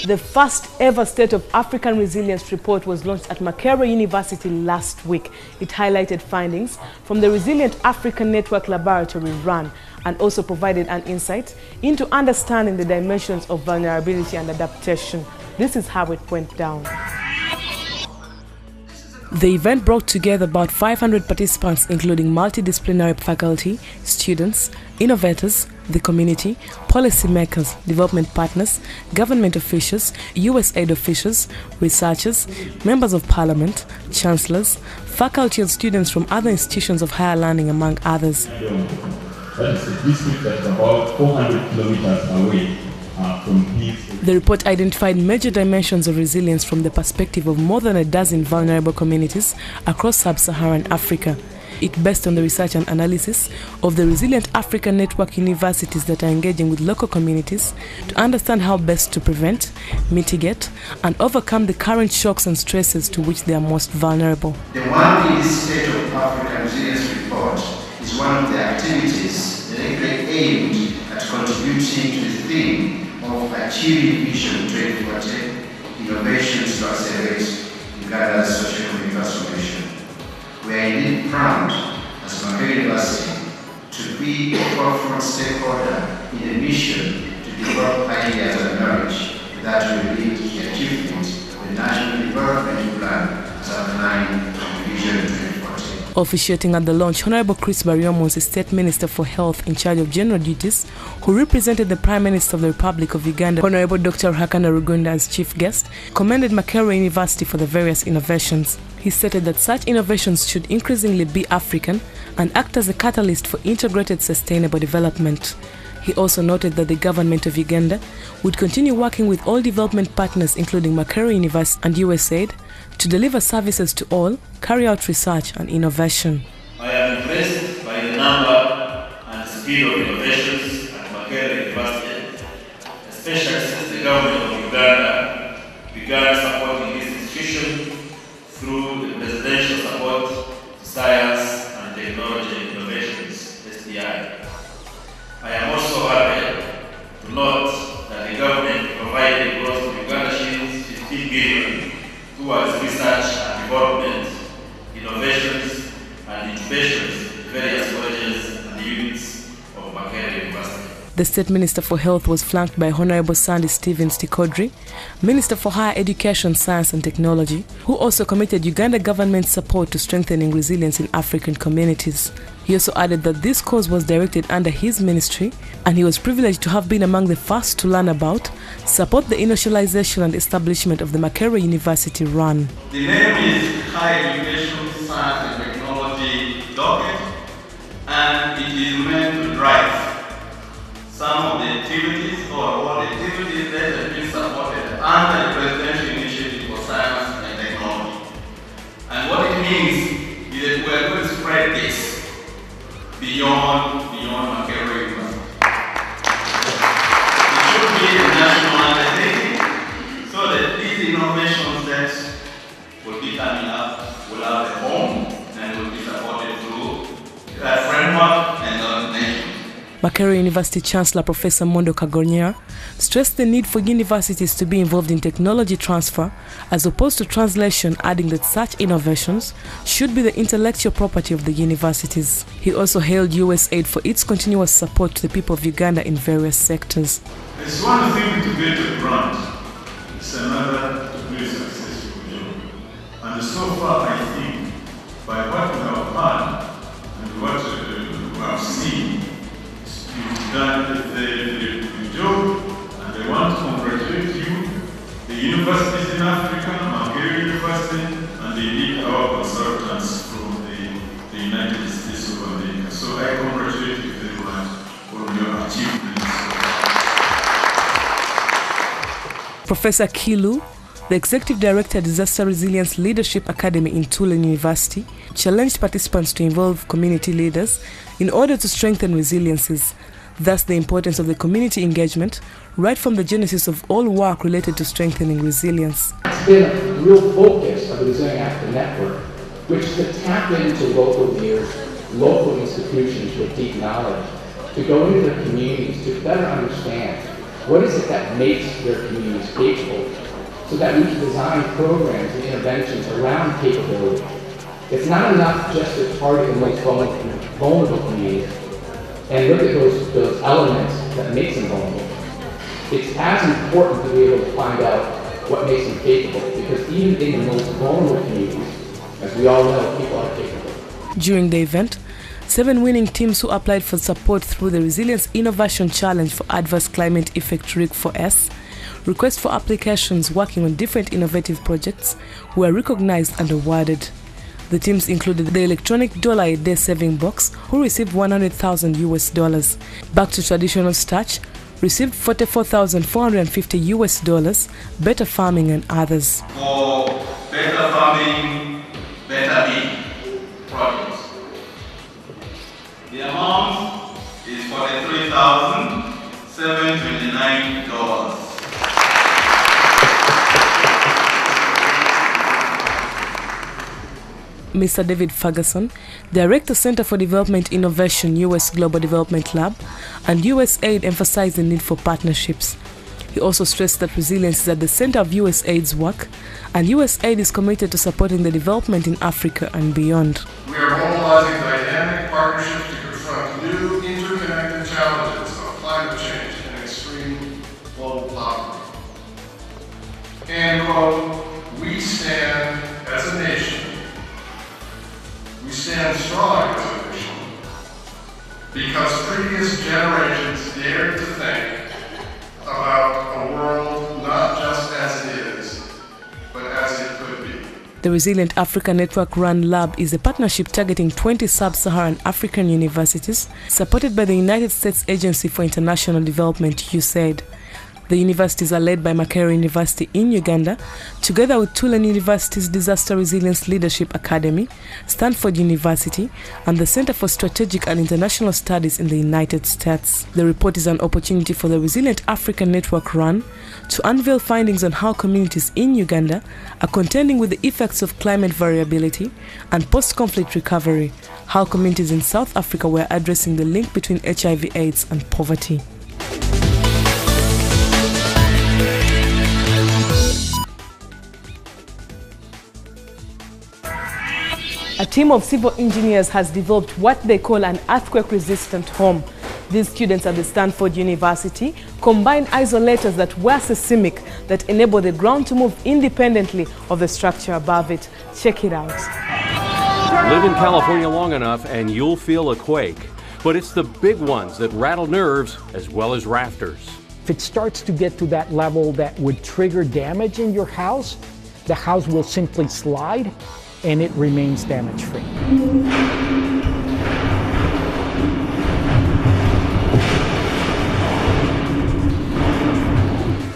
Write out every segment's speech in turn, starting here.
The first ever State of African Resilience report was launched at Makerere University last week. It highlighted findings from the Resilient African Network Laboratory run and also provided an insight into understanding the dimensions of vulnerability and adaptation. This is how it went down. The event brought together about 500 participants, including multidisciplinary faculty, students, innovators, the community, policymakers, development partners, government officials, USAID officials, researchers, members of parliament, chancellors, faculty and students from other institutions of higher learning, among others. That is a district that's about 400 kilometers away from here. The report identified major dimensions of resilience from the perspective of more than a dozen vulnerable communities across sub-Saharan Africa. It based on the research and analysis of the Resilient African Network universities that are engaging with local communities to understand how best to prevent, mitigate, and overcome the current shocks and stresses to which they are most vulnerable. The One in State of African Resilience report is one of the activities directly aimed at contributing to the theme of achieving Vision 2040, innovations to accelerate Uganda's socio-economic transformation. We are indeed proud as Makerere University to be a forefront stakeholder in a mission to develop ideas and knowledge that will lead to the achievement of the National Development Plan as outlined in Vision 2040. Officiating at the launch, Honorable Chris Bariomo was the State Minister for Health in charge of general duties, who represented the Prime Minister of the Republic of Uganda, Honorable Dr. Ruhakana Rugunda, as chief guest, commended Makerere University for the various innovations. He stated that such innovations should increasingly be African and act as a catalyst for integrated sustainable development. He also noted that the government of Uganda would continue working with all development partners, including Makerere University and USAID, to deliver services to all, carry out research and innovation. I am impressed by the number and speed of innovations at Makerere University, especially since the government of Uganda began supporting this institution through the Presidential Support to Science and Technology Innovations, STI. I am also happy to note that the government provided close to Uganda shillings 15 billion towards research and development, innovations and incubations in various colleges and units of Makerere University. The State Minister for Health was flanked by Honorable Sandy Stevens Tikodri, Minister for Higher Education, Science and Technology, who also committed Uganda government support to strengthening resilience in African communities. He also added that this cause was directed under his ministry, and he was privileged to have been among the first to learn about, support the initialization and establishment of the Makerere University run. The name is Higher Education, Science and Technology Docket, and it is meant to drive some of the activities or all the activities that have been supported under the Presidential Initiative for Science and Technology. And what it means is that we are going to spread this beyond Makerere University. It should be a national undertaking so that these innovations that will be coming up will have a home and will be supported through a framework and coordination. Makerere University Chancellor Professor Mondo Kagonyera stressed the need for universities to be involved in technology transfer as opposed to translation, adding that such innovations should be the intellectual property of the universities. He also hailed USAID for its continuous support to the people of Uganda in various sectors. It's one thing to get a grant, it's another to be a successful job. And so far I think, by what we have heard and what we have seen, you've done a very good job, and I want to congratulate you, the universities in Africa, Makerere University, and indeed our consultants from the United States of America. So I congratulate you very much on your achievements. Professor Kilu, the Executive Director at Disaster Resilience Leadership Academy in Tulane University, challenged participants to involve community leaders in order to strengthen resiliences. Thus, the importance of the community engagement right from the genesis of all work related to strengthening resilience. It's been a real focus of the Resilient Africa Network, which is to tap into local leaders, local institutions with deep knowledge, to go into their communities to better understand What is it that makes their communities capable, so that we can design programs and interventions around capability. It's not enough just to target the most vulnerable communities and look at those elements that make them vulnerable. It's as important to be able to find out what makes them capable, because even in the most vulnerable communities, as we all know, people are capable. During the event, 7 winning teams who applied for support through the Resilience Innovation Challenge for Adverse Climate Effect RIC4S, requests for applications working on different innovative projects, were recognized and awarded. The teams included the Electronic Dollar a Day Saving Box, who received $100,000. Back to Traditional Starch received $44,450. Better Farming and others. For Better Farming, Better Bee project. The amount is $43,729. Mr. David Ferguson, Director, Center for Development Innovation, U.S. Global Development Lab, and USAID emphasized the need for partnerships. He also stressed that resilience is at the center of USAID's work, and USAID is committed to supporting the development in Africa and beyond. We are mobilizing dynamic partnerships to confront new interconnected challenges of climate change and extreme global poverty. And quote, we stand as a nation. We stand strong as a nation because previous generations dared to think about a world not just as it is, but as it could be. The Resilient Africa Network Run Lab is a partnership targeting 20 sub-Saharan African universities, supported by the United States Agency for International Development, USAID. The universities are led by Makerere University in Uganda, together with Tulane University's Disaster Resilience Leadership Academy, Stanford University, and the Center for Strategic and International Studies in the United States. The report is an opportunity for the Resilient Africa Network Run to unveil findings on how communities in Uganda are contending with the effects of climate variability and post-conflict recovery, how communities in South Africa were addressing the link between HIV/AIDS and poverty. A team of civil engineers has developed what they call an earthquake-resistant home. These students at the Stanford University combine isolators that were seismic that enable the ground to move independently of the structure above it. Check it out. Live in California long enough and you'll feel a quake. But it's the big ones that rattle nerves as well as rafters. If it starts to get to that level that would trigger damage in your house, the house will simply slide and it remains damage-free.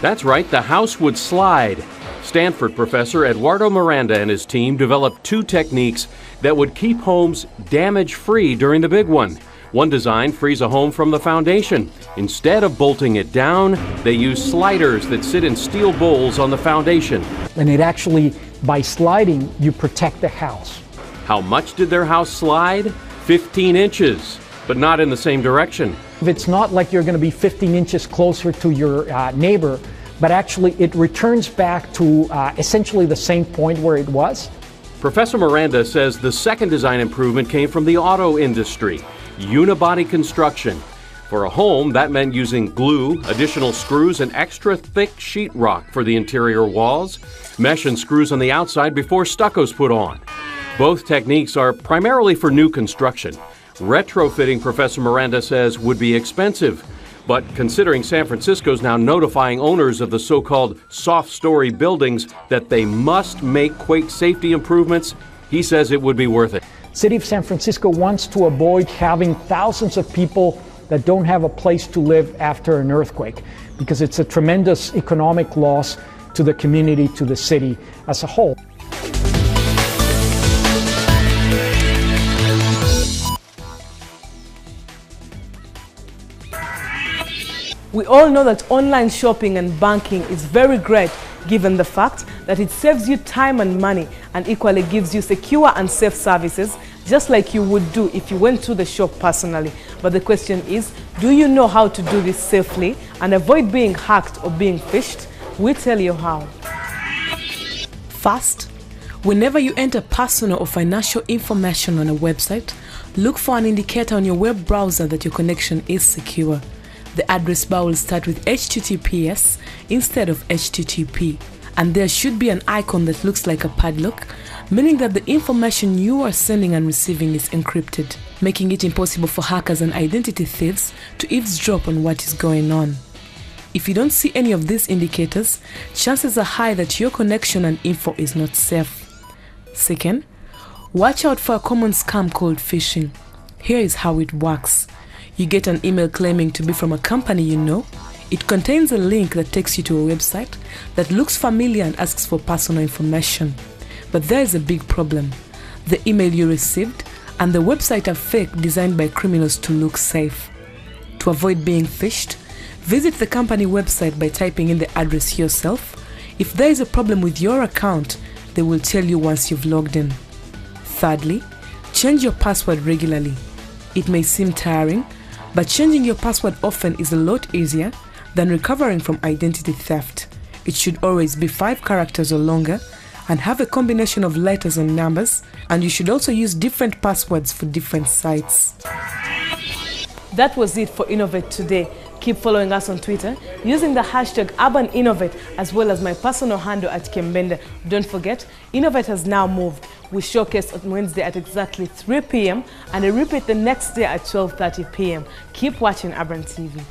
That's right, the house would slide. Stanford professor Eduardo Miranda and his team developed 2 techniques that would keep homes damage-free during the big one. One design frees a home from the foundation. Instead of bolting it down, they use sliders that sit in steel bowls on the foundation. And it actually, by sliding, you protect the house. How much did their house slide? 15 inches, but not in the same direction. It's not like you're going to be 15 inches closer to your neighbor, but actually it returns back to essentially the same point where it was. Professor Miranda says the second design improvement came from the auto industry, unibody construction. For a home, that meant using glue, additional screws, and extra thick sheetrock for the interior walls, mesh and screws on the outside before stucco's put on. Both techniques are primarily for new construction. Retrofitting, Professor Miranda says, would be expensive. But considering San Francisco's now notifying owners of the so-called soft-story buildings that they must make quake safety improvements, he says it would be worth it. City of San Francisco wants to avoid having thousands of people that don't have a place to live after an earthquake, because it's a tremendous economic loss to the community, to the city as a whole. We all know that online shopping and banking is very great given the fact that it saves you time and money and equally gives you secure and safe services just like you would do if you went to the shop personally. But the question is, do you know how to do this safely and avoid being hacked or being phished? We tell you how. First, whenever you enter personal or financial information on a website, look for an indicator on your web browser that your connection is secure. The address bar will start with HTTPS instead of HTTP, and there should be an icon that looks like a padlock, meaning that the information you are sending and receiving is encrypted, making it impossible for hackers and identity thieves to eavesdrop on what is going on. If you don't see any of these indicators, chances are high that your connection and info is not safe. Second, watch out for a common scam called phishing. Here is how it works. You get an email claiming to be from a company you know. It contains a link that takes you to a website that looks familiar and asks for personal information. But there is a big problem. The email you received and the website are fake, designed by criminals to look safe. To avoid being phished, visit the company website by typing in the address yourself. If there is a problem with your account, they will tell you once you've logged in. Thirdly, change your password regularly. It may seem tiring, but changing your password often is a lot easier than recovering from identity theft. It should always be 5 characters or longer and have a combination of letters and numbers, and you should also use different passwords for different sites. That was it for Innovate today. Keep following us on Twitter using the hashtag UrbanInnovate as well as my personal handle at Kembende. Don't forget, Innovate has now moved. We showcase on Wednesday at exactly 3 p.m. and a repeat the next day at 12:30 p.m. Keep watching Urban TV.